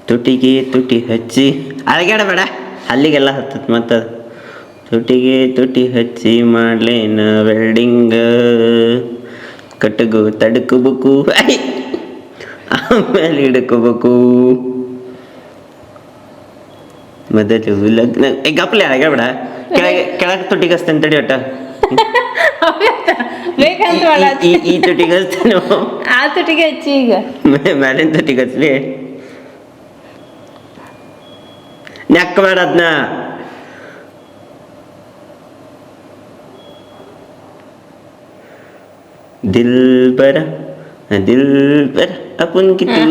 ತುಟಿ ಹಚ್ಚಿ ಅಳಗ್ಯಾಡ ಬೇಡ ಅಲ್ಲಿಗೆಲ್ಲ ಹತ್ತತ್ ಮತ್ತದು ತುಟಿ ಹಚ್ಚಿ ಮಾಡ್ಲೇನ ವೆಲ್ಡಿಂಗ್ ಕಟ್ಟಗು ತಡ್ಕೋಬೇಕು ಆಮೇಲೆ ಹಿಡ್ಕೋಬೇಕು ಮೊದಲು ಲಗ್ನ ಗಪ್ಲೆ ಆಗಬೇಡ ಕೆಳಗೆ ತುಟಿಗೆ ಹಚ್ತೇನೆ ತಡಿ ಒಟ್ಟ ಬೇಕಂತ ಈ ತುಟಿಗೆ ಹಚ್ತೇನೆ ಆ ತುಟಿಗೆ ಹಚ್ಚಿ ಈಗ ಮ್ಯಾಲಿನ ತುಟಿಗೆ ಹಚ್ಲಿ ನೆಕ್ ಬೇಡ ಅದನ್ನ ದಿಲ್ಬರ ಅಪ್ಪನ್ ಕಿತ್ತು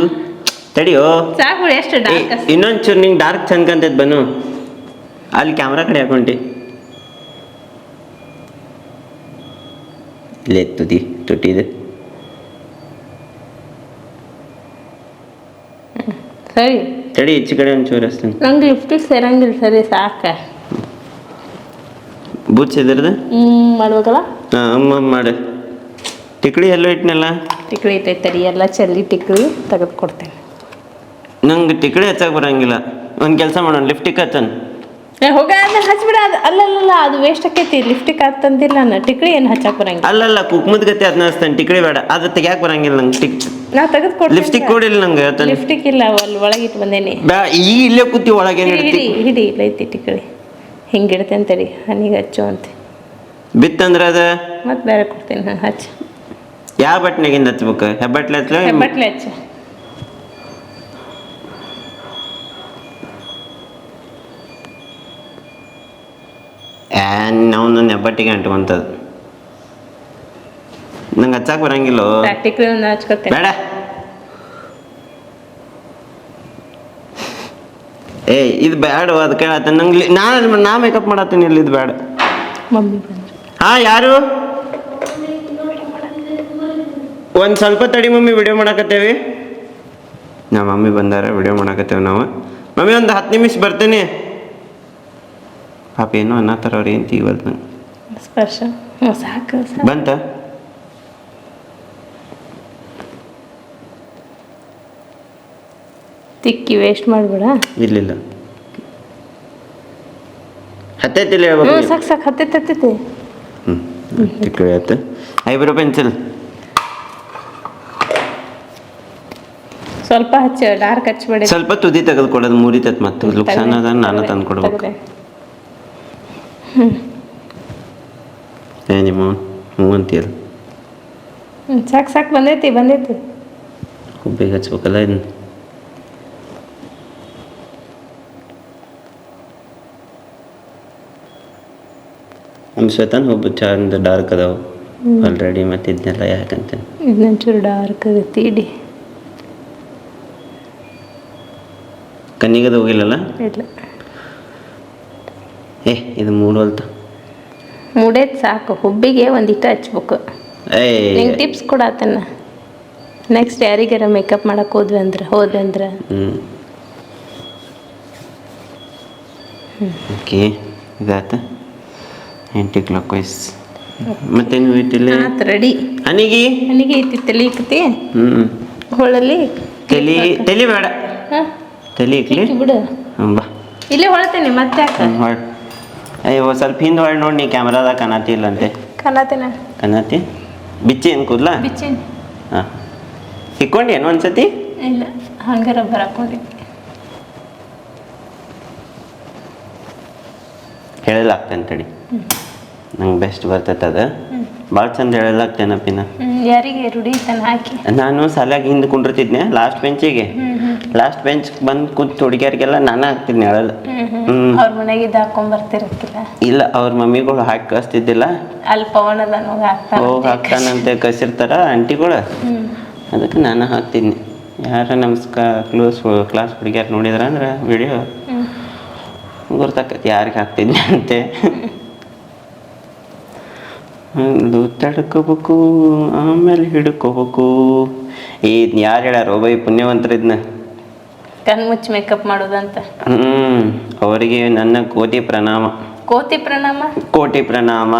ತಡಿಯೋ ಸಾಕು ಎಷ್ಟು ಡಾರ್ಕ್ ಇನ್ನೊಂದು ಚೂರು ನಿಂಗೆ ಡಾರ್ಕ್ ಚಂದ ಕಾಣ್ತೈತೆ ಬನ್ನು ಅಲ್ಲಿ ಕ್ಯಾಮ್ರಾ ಕಡೆ ಹಾಕೊಂಡಿ ಇಲ್ಲೇ ತುಟಿದೆ ಸರಿ ತಡಿ ಈಚೆ ಕಡೆ ಒಂಚೂರು ಹಚ್ತೇನೆ ನಂಗೆ ಲಿಫ್ಟಿಗೆ ಸೇರಂಗಿಲ್ಲ ಸರಿ ಸಾಕ ಬೂಚ್ ಇದ್ರದ್ದು ಮಾಡ್ಬೇಕಲ್ಲ ಹಾಂ ಅಮ್ಮ ಮಾಡು ಟಿಕ್ಳಿ ಎಲ್ಲೋ ಇಟ್ನಲ್ಲ ಟಿಕ್ಳಿ ಇಟ್ಟೈತರಿ ಎಲ್ಲ ಚೆಲ್ಲಿ ಟಿಕ್ಳಿ ತೆಗೆದು ಕೊಡ್ತೇನೆ ನಂಗೆ ಟಿಕ್ಳಿ ಹಚ್ಚಕ್ಕೆ ಬರಂಗಿಲ್ಲ ಒಂದು ಕೆಲಸ ಮಾಡೋಣ ಲಿಫ್ಟಿಗೆ ಹಚ್ಚನ್ ಹೋಗ ಅದನ್ನ ಹಚ್ಬಿಡ ಅದು ಅಲ್ಲಲ್ಲ ಅದು ವೇಸ್ಟ್ ಆಕೈತಿ ಲಿಫ್ಟಿಗೆ ಹತ್ತಂದಿಲ್ಲ ನಾನು ಟಿಕ್ಳಿ ಏನು ಹಚ್ಚಕ್ಕೆ ಬರಂಗಿಲ್ಲ ಅಲ್ಲಲ್ಲ ಕುಕ್ಮದ ಗತಿ ಅದನ್ನ ಹಚ್ತೇನೆ ಟಿಕ್ಳಿ ಬೇಡ ಅದು ತೆಗ್ಯಾಕೆ ಬರಂಗಿಲ್ಲ ನಂಗೆ ನಾ ತೆಗೆದು ಕೊಡ್ತೀನಿ ಲಿಪ್ಸ್ಟಿಕ್ ಕೊಡಿಲ್ಲ ನಂಗೆ ಲಿಫ್ಟಿಕ್ ಇಲ್ಲ ಅಲ್ಲಿ ಒಳಗೆ ಇಟ್ಟು ಬಂದೇನಿ ಈಗ ಇಲ್ಲೇ ಕೂತಿ ಒಳಗೆ ಹಿಡಿ ಇಲ್ಲೈತಿ ಟಿಕ್ಳಿ ಹಿಂಗೆ ಇಡ್ತೇನೆ ತಡಿ ಹನಿಗೆ ಹಚ್ಚು ಅಂತ ಬಿತ್ತಂದ್ರೆ ಅದ ಮತ್ತೆ ಬೇರೆ ಕೊಡ್ತೀನಿ ಹಾಂ ಹಚ್ಚು ಯಾವ ಬಟ್ನಾಗಿಂದ ಹಚ್ಬೇಕು ಹೆಬ್ಬಟ್ಲೆ ಹಚ್ಚಲ ಹೆಬ್ಬಟ್ಲೆ ಹಚ್ಚು ನಾವು ನನ್ನ ಹೆಬ್ಬಟ್ಟಿಗೆ ಅಂಟ್ಕೊಂತದ್ದು ನಂಗೆ ಹಚ್ಚಕ್ಕೆ ಬರಂಗಿಲ್ಲ ಟಿಕ್ಳಿ ಒಂದು ಹಚ್ಕೊತೇನೆ ಬೇಡ ಏ ಇದು ಬೇಡ ಅದಕ್ಕೆ ಹೇಳತ್ತ ನಂಗೆ ನಾ ಮೇಕಪ್ ಮಾಡತ್ತೀನಿ ಇಲ್ಲಿ ಇದು ಬೇಡ ಮಮ್ಮಿ ಬಂದ್ರು ಹಾ ಯಾರು ಒಂದು ಸ್ವಲ್ಪ ತಡಿ ಮಮ್ಮಿ ವಿಡಿಯೋ ಮಾಡಕತ್ತೇವಿ ನಮ್ಮ ಮಮ್ಮಿ ಬಂದಾರ ವಿಡಿಯೋ ಮಾಡಕತ್ತೇವೆ ನಾವು ಮಮ್ಮಿ ಒಂದು 10 ನಿಮಿಷ ಬರ್ತೇನೆ ಪಾಪ ಏನೋ ಅನ್ನತ್ತಾರ ಅವ್ರು ಏನು ತೆಗಿವಲ್ತು ನಂಗೆ ಸ್ಪರ್ಶ ಹ್ಞೂ ಸಾಕು ಬಂತ ತಿಕ್ಕಿ ವೇಸ್ಟ್ ಮಾಡಬೇಡ ಇಲ್ಲಿಲ್ಲ ಹತ್ತೈತಿಲ್ಲ ಹ್ಞೂ ಹೇಳ್ಬೇಕು ಸಾಕು ಹತ್ತೈತಿ ತಿಕ್ಕಳಿ ಆಯ್ತು ಐಬ್ರೋ ಪೆನ್ಸಿಲ್ ಸ್ವಲ್ಪ ಹಚ್ಚ ಡಾರ್ಕ್ ಹಚ್ಚಬೇಡಿ ಸ್ವಲ್ಪ ತುದಿ ತೆಗೆದು ಕೊಡೋದು ಮುರಿತೈತೆ ಮತ್ತೆ ಲುಕ್ಸಾನ್ ಅದ ನಾನು ತಂದು ಕೊಡ್ಬೇಕು ಏ ನಿಮ್ಮ ಹ್ಞೂ ಅಂತೀರ ಸಾಕು ಬಂದೈತಿ ಹುಬ್ಬಿಗೆ ಹಚ್ಬೇಕಲ್ಲ ಇದನ್ನ ನಮ್ಮ ಶ್ವೇತನ್ ಒಬ್ಬ ಚಂದ ಡಾರ್ಕ್ ಅದಾವ ಆಲ್ರೆಡಿ ಮತ್ತೆ ಇದನ್ನೆಲ್ಲ ಯಾಕಂತ ಇದೊಂಚೂರು ಡಾರ್ಕ್ ಆಗೈತಿ ಇಡಿ ಕಣ್ಣಿಗದ ಹೋಗಿಲ್ಲಲ್ಲ ಇಲ್ಲ ಏ ಇದು ಮೂಡೋಲ್ತ ಮೂಡೈತಿ ಸಾಕು ಹುಬ್ಬಿಗೆ ಒಂದಿಟ್ಟು ಹಚ್ಬೇಕು ಏಯ್ ನಿಂಗೆ ಟಿಪ್ಸ್ ಕೊಡತ್ತನ್ನ ನೆಕ್ಸ್ಟ್ ಯಾರಿಗಾರ ಮೇಕಪ್ ಮಾಡಕ್ಕೆ ಹೋದ್ವಿ ಅಂದ್ರೆ ಓಕೆ ಇದಾತ ಎಂಟಿ ಕ್ಲಾಕ್ ವೈಸ್ ಮತ್ತೇನು ಇಟ್ಟಿಲ್ಲ ಆತು ರೆಡಿ ಹನಿಗಿ ನನಗೆ ಐತಿ ತಲೆ ಇಕ್ಕತಿ ಹೊಳಲ್ಲಿ ತಲಿ ಬೇಡ ಹಾಂ ತಲಿ ಇಕ್ಲಿ ಬಿಡು ಬಾ ಇಲ್ಲೇ ಹೊಳತೇನೆ ಮತ್ತೆ ಯಾಕೆ ಹೊಳ್ ಅಯ್ಯೋ ಸ್ವಲ್ಪ ಹಿಂದೆ ಹೊಳ್ ನೋಡಿ ನೀ ಕ್ಯಾಮ್ರಾದಾಗ ಕಾಣತಿ ಇಲ್ಲಂತೆ ಕನ್ನತೇನೆ ಕಾಣತಿ ಬಿಚ್ಚಿ ಏನು ಕೂದ್ಲ ಬಿಚ್ಚೇನಿ ಹಾಂ ಇಕ್ಕೊಂಡಿ ಏನು ಒಂದ್ಸತಿ ಇಲ್ಲ ಹಂಗಾರ ಬರಾಕೊಂಡಿದ್ದೆ ಹೇಳಲಾಗ್ತೇನೆ ತಡಿ ನಂಗೆ ಬೆಸ್ಟ್ ಬರ್ತೈತೆ ಅದು ಭಾಳ ಚಂದ ಹೇಳಲಾಗ್ತೇನಪ್ಪಿನ ಯಾರಿಗೆ ರೂಢಿ ತನ ಹಾಕಿ ನಾನು ಸಾಲಾಗ ಹಿಂದೆ ಕುಂಡಿರ್ತಿದ್ನೆ ಲಾಸ್ಟ್ ಬೆಂಚಿಗೆ ಲಾಸ್ಟ್ ಬೆಂಚ್ ಬಂದು ಕೂತು ಹುಡುಗಿಯರಿಗೆಲ್ಲ ನಾನು ಹಾಕ್ತಿದ್ನಿ ಹೇಳಲ್ಲ ಅವ್ರ ಮನೆಗೆ ಹಾಕೊಂಡ್ ಬರ್ತಿರಕ್ಕಿಲ್ಲ ಇಲ್ಲ ಅವ್ರ ಮಮ್ಮಿಗಳು ಹಾಕಿ ಕಳಿಸ್ತಿದ್ದಿಲ್ಲ ಅಲ್ಲಿ ಪವನದ ಹೋಗಿ ಹಾಕ್ತಾನಂತೆ ಕಸಿರ್ತಾರ ಆಂಟಿಗಳು ಅದಕ್ಕೆ ನಾನು ಹಾಕ್ತಿದ್ನಿ ಯಾರ ನಮ್ಮ ಕ್ಲಾಸ್ ಹುಡುಗಿಯಾರು ನೋಡಿದ್ರ ಅಂದ್ರೆ ವಿಡಿಯೋ ಗುರ್ತಾಕತಿ ಯಾರಿಗೆ ಹಾಕ್ತಿದ್ನಿ ಅಂತೆ ತಡ್ಕೋಬೇಕು ಆಮೇಲೆ ಹಿಡ್ಕೋಬೇಕು ಯಾರು ಹೇಳ್ಯಾರ ಬೈ ಪುಣ್ಯವಂತರ ಇದನ್ನ ಕಣ್ ಮುಚ್ಚಿ ಮೇಕಪ್ ಮಾಡೋದಂತ ಅವರಿಗೆ ನನ್ನ ಕೋಟಿ ಪ್ರಣಾಮ ಕೋಟಿ ಪ್ರಣಾಮ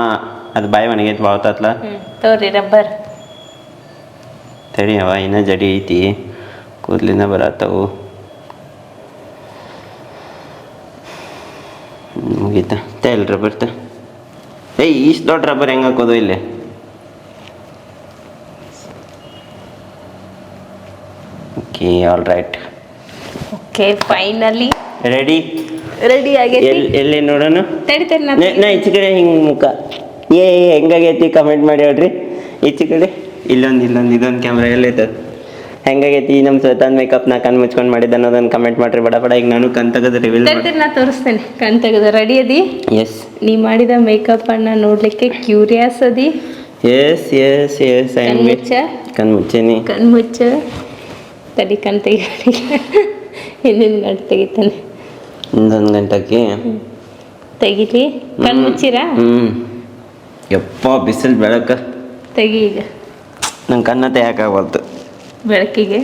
ಅದು ಬಾಯಿ ಒಣಗೈತಿ ಬಾಳ್ತತ್ಲ ತೋರಿ ರಬ್ಬರ್ ತಡಿ ಅವ ಇನ್ನ ಜಡಿ ಐತಿ ಕೂದಲಿನ ಬರತ್ತವು ಮುಗೀತ ತೇಲ್ ರಬ್ಬರ್ ಏಯ್ ಇಷ್ಟು ದೊಡ್ಡ ರಬ್ಬರ್ ಹೆಂಗೆ ಹಾಕೋದು ಇಲ್ಲಿ okay all right okay finally ready ready ಆಗೈತಿ ಎಲ್ಲಿ ನೋಡೋಣ ತಡಿತೇನೆ ನಾ ಈಚೆ ಕಡೆ ಹಿಂಗೆ ಮುಖ ಹೆಂಗಾಗೈತಿ ಕಮೆಂಟ್ ಮಾಡಿ ಹೇಳ್ರಿ ಈಚೆ ಕಡೆ ಇದೊಂದು ಕ್ಯಾಮ್ರಾ ಎಲ್ಲೈತೆ ಹೆಂಗಾಗೈತಿ ನಮ್ಮ ಶ್ವೇತಾನ್ ಮೇಕಪ್ ನಾ ಕಣ್ ಮುಚ್ಕೊಂಡು ಮಾಡಿದ್ದೆ ಅನ್ನೋದನ್ನ ಕಮೆಂಟ್ ಮಾಡ್ರಿ ಬಡ ಈಗ ನಾನು ಕಣ್ ತೆಗೆದು ರಿವೀಲ್ ತಡಿತೇನೆ ನಾ ತೋರಿಸ್ತೇನೆ ಕಣ್ ತೆಗೆದು ರೆಡಿ ಅದಿ ಎಸ್ ನೀ ಮಾಡಿದ ಮೇಕಪ್ ಅನ್ನ ನೋಡ್ಲಿಕ್ಕೆ ಕ್ಯೂರಿಯಸ್ ಅದಿ yes yes yes I am ಕಣ್ ಮುಚ್ಚೇನಿ ಕಣ್ಮುಚ್ಚ ತಡಿ ಕಣ್ ತೆಗಿ ಹಿಂದಿನ ಗಂಟೆ ತೆಗಿತಾನೆ ಇನ್ನೊಂದು ಗಂಟೆಗೆ ತೆಗಿಲಿ ಕಣ್ ಮುಚ್ಚಿರಾ ಯಪ್ಪ ಬಿಸಿಲು ಬೆಳಕ ತೆಗಿ ಈಗ ನಂಗೆ ಕಣ್ಣ ತೆಗಿಯಾಕಾಗವಲ್ತು ಬೆಳಕಿಗೆ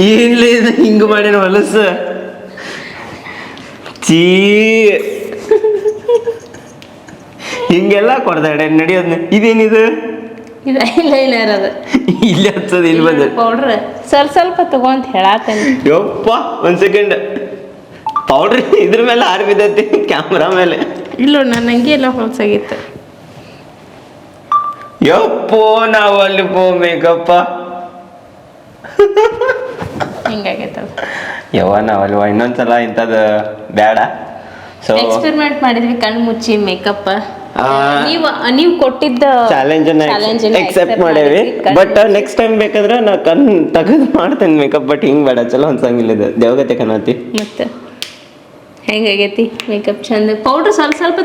ಏನ್ಲೇ ಇದು ಹಿಂಗೆ ಮಾಡ್ಯಾನ ಹೊಲಸು ಚೀ ಹಿಂಗೆಲ್ಲ ಕೊಡ್ದಾಡೆ ನಡೆಯೋದ್ನ ಇದೇನಿದು ಇದು ಐಲೈನರ್ ಅದು ಇಲ್ಲಿ ಹಚ್ಚೋದು ಇಲ್ಲಿ ಬಂದ ಪೌಡ್ರ್ ಸ್ವಲ್ಪ ತಗೊಂತ ಹೇಳತ್ತೇನೆ ಯಪ್ಪ ಒಂದ್ ಸೆಕೆಂಡ್ ಪೌಡ್ರ್ ಇದ್ರ ಮೇಲೆ ಹಾರಿ ಬಿದ್ದೈತಿ ಕ್ಯಾಮ್ರಾ ಮೇಲೆ ಇಲ್ಲ ನನ್ನ ಹಂಗೆ ಎಲ್ಲ ಹೊಲ್ಸಾಗಿತ್ತು ಯಪ್ಪೋ ನಾವು ಅಲ್ಲಿ ಪೋ ಮೇಕಪ್ಪ ಹಿಂಗಾಗೈತದ ನಾವಲ್ವ ಇನ್ನೊಂದ್ಸಲ ಇಂಥದ್ದು ಬೇಡ ಸೊ ಎಕ್ಸ್ಪೆರಿಮೆಂಟ್ ಮಾಡಿದ್ವಿ ಕಣ್ಣು ಮುಚ್ಚಿ ಮೇಕಪ್ ನೀವು ಕೊಟ್ಟಿದ್ದ ಚಾಲೆಂಜ್ ಎಕ್ಸೆಪ್ಟ್ ಮಾಡೇವಿ ಬಟ್ ನೆಕ್ಸ್ಟ್ ಟೈಮ್ ಬೇಕಾದ್ರೆ ನಾ ಕಣ್ ತೆಗೆದು ಮಾಡ್ತೇನೆ ಮೇಕಪ್ ಬಟ್ ಹಿಂಗ್ ಬೇಡ ಚಲೋ ಅನ್ಸಂಗಿಲ್ಲ ಇದು ದೇವಗತೆ ಕಣತಿ ಮತ್ತೆ ಹೆಂಗಾಗೈತಿ ಮೇಕಪ್ ಚಂದ ಪೌಡ್ರ್ ಸ್ವಲ್ಪ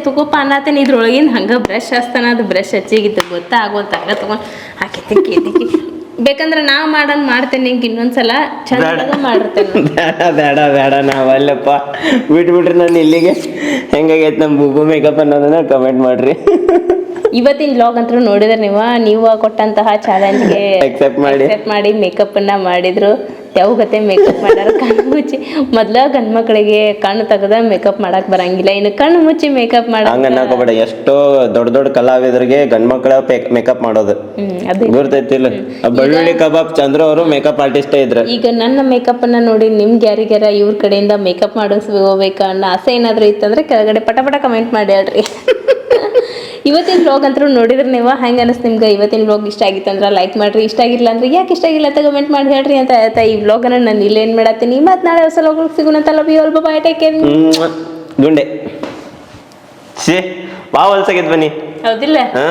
ತಗೋಪ ಅನ್ನತ್ತೇನೆ ಇದ್ರೊಳಗಿಂದ ಹಂಗೆ ಬ್ರಷ್ ಹಚ್ತಾನ ಅದು ಬ್ರಷ್ ಹಚ್ಚಿಗಿತ್ತು ಗೊತ್ತಾಗೋಲ್ತ ಹಂಗೆ ತಗೊಂಡು ಹಾಕೈತಿ ಕೇತಿಗೆ ಬೇಕಂದ್ರೆ ನಾ ಮಾಡ್ತೇನೆ ನಿಂಗೆ ಇನ್ನೊಂದ್ಸಲ ಚಂದ ಮಾಡಿರ್ತೇನೆ ಬೇಡ ನಾವಲ್ಲಪ್ಪ ಬಿಟ್ಬಿಟ್ರಿ ನಾನು ಇಲ್ಲಿಗೆ ಹೆಂಗಾಗೈತೆ ನಮ್ಮ ಬುಗು ಮೇಕಪ್ ಅನ್ನೋದನ್ನ ಕಮೆಂಟ್ ಮಾಡ್ರಿ ಇವತ್ತಿನ ವ್ಲಾಗ್ ಅಂತೂ ನೋಡಿದ್ರೆ ನೀವು ಕೊಟ್ಟಂತಹ ಚಾಲೆಂಜ್ಗೆ ಎಕ್ಸೆಪ್ಟ್ ಮಾಡಿ ಮೇಕಪ್ ಅನ್ನ ಮಾಡಿದ್ರು ಯಾವಗತೆ ಮೇಕಪ್ ಮಾಡ್ಯಾರ ಕಣ್ಣು ಮುಚ್ಚಿ ಮೊದ್ಲ ಗಂಡ್ ಮಕ್ಳಿಗೆ ಕಣ್ಣು ತೆಗೆದ ಮೇಕಪ್ ಮಾಡಕ್ ಬರಂಗಿಲ್ಲ ಇನ್ನು ಕಣ್ಣು ಮುಚ್ಚಿ ಮೇಕಪ್ ಹಂಗ ಅನ್ನಕೋಬೇಡ ಎಷ್ಟೋ ದೊಡ್ಡ ಕಲಾವಿದರಿಗೆ ಗಂಡ್ ಮಕ್ಕಳ ಮೇಕಪ್ ಮಾಡೋದು ಗೊತ್ತೈತಿಲ್ಲ ಬೆಳ್ಳುಳ್ಳಿ ಕಬಾಬ್ ಚಂದ್ರ ಅವರು ಮೇಕಪ್ ಆರ್ಟಿಸ್ಟ್ ಇದ್ರ ಈಗ ನನ್ನ ಮೇಕಪ್ ಅನ್ನ ನೋಡಿ ನಿಮ್ಗೆ ಯಾರಿಗಾರ ಇವ್ರ ಕಡೆಯಿಂದ ಮೇಕಪ್ ಮಾಡಿಸ್ಕೋಬೇಕಾ ಅನ್ನೋ ಆಸೆ ಏನಾದ್ರು ಇತ್ತಂದ್ರೆ ಕೆಳಗಡೆ ಪಟ ಕಮೆಂಟ್ ಮಾಡಿ ಹೇಳ್ರಿ ಇವತ್ತಿನ ವ್ಲಾಗ್ ಅಂತೂ ನೋಡಿದ್ರೆ ನೀವು ಹೆಂಗೆ ಅನಿಸ್ತು ನಿಮ್ಗೆ ಇವತ್ತಿನ ವ್ಲಾಗ್ ಇಷ್ಟ ಆಗಿತ್ತಂದ್ರೆ ಲೈಕ್ ಮಾಡ್ರಿ ಇಷ್ಟ ಆಗಿಲ್ಲ ಅಂದ್ರೆ ಯಾಕೆ ಇಷ್ಟ ಆಗಿಲ್ಲ ಅಂತ ಕಮೆಂಟ್ ಮಾಡಿ ಹೇಳ್ರಿ ಅಂತ ಹೇಳ್ತಾ ಈ ವ್ಲಾಗನ್ನು ನಾನು ಇಲ್ಲೇನು ಮಾಡತ್ತೀನಿ ಮತ್ತು ನಾಳೆ ಹೊಸ ವ್ಲಾಗ್ ಸಿಗೋಣ ಅಂತ love you all bye take care ಗುಂಡೆ ಬಾ ಹೊಲ್ಸಾಗಿದ್ ಬನ್ನಿ ಹೌದಿಲ್ಲ ಹಾ